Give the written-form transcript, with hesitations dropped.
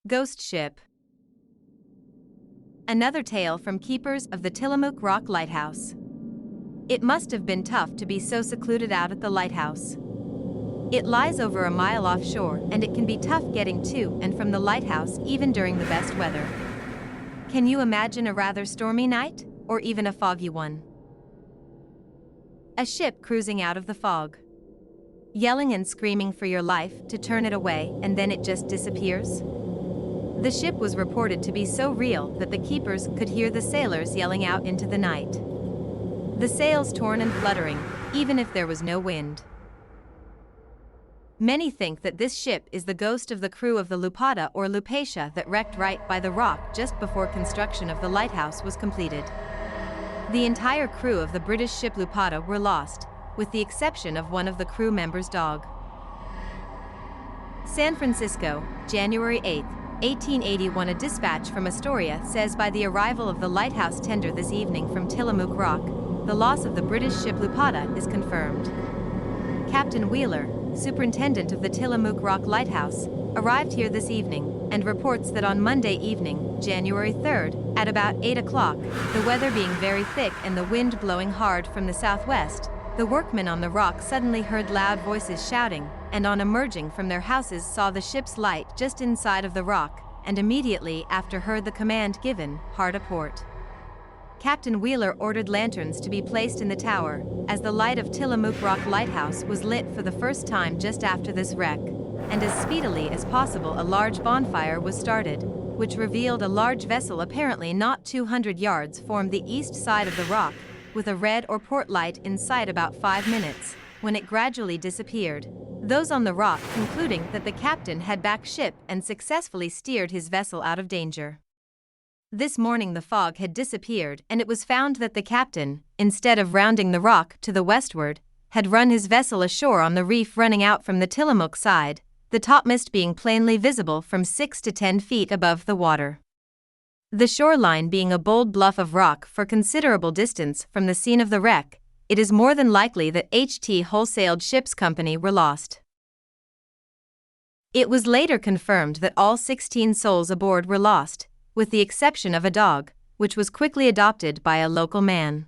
Ghost Ship. Another tale from keepers of the Tillamook Rock Lighthouse. It must have been tough to be so secluded out at the lighthouse. It lies over a mile offshore, and it can be tough getting to and from the lighthouse even during the best weather. Can you imagine a rather stormy night, or even a foggy one? A ship cruising out of the fog, yelling and screaming for your life to turn it away, and then it just disappears? The ship was reported to be so real that the keepers could hear the sailors yelling out into the night. The sails torn and fluttering, even if there was no wind. Many think that this ship is the ghost of the crew of the Lupata or Lupatia that wrecked right by the rock just before construction of the lighthouse was completed. The entire crew of the British ship Lupata were lost, with the exception of one of the crew members' dog. San Francisco, January 8, 1881. A dispatch from Astoria says, by the arrival of the lighthouse tender this evening from Tillamook Rock, the loss of the British ship Lupata is confirmed. Captain Wheeler, superintendent of the Tillamook Rock Lighthouse, arrived here this evening and reports that on Monday evening, January 3rd, at about 8 o'clock, the weather being very thick and the wind blowing hard from the southwest, the workmen on the rock suddenly heard loud voices shouting, and on emerging from their houses saw the ship's light just inside of the rock, and immediately after heard the command given, "Hard a port." Captain Wheeler ordered lanterns to be placed in the tower, as the light of Tillamook Rock Lighthouse was lit for the first time just after this wreck, and as speedily as possible a large bonfire was started, which revealed a large vessel apparently not 200 yards formed the east side of the rock, with a red or port light in sight about 5 minutes, when it gradually disappeared, those on the rock concluding that the captain had backed ship and successfully steered his vessel out of danger. This morning the fog had disappeared, and it was found that the captain, instead of rounding the rock to the westward, had run his vessel ashore on the reef running out from the Tillamook side, the topmast being plainly visible from 6 to 10 feet above the water. The shoreline being a bold bluff of rock for considerable distance from the scene of the wreck, it is more than likely that H.T. Wholesaled Ships Company were lost. It was later confirmed that all 16 souls aboard were lost, with the exception of a dog, which was quickly adopted by a local man.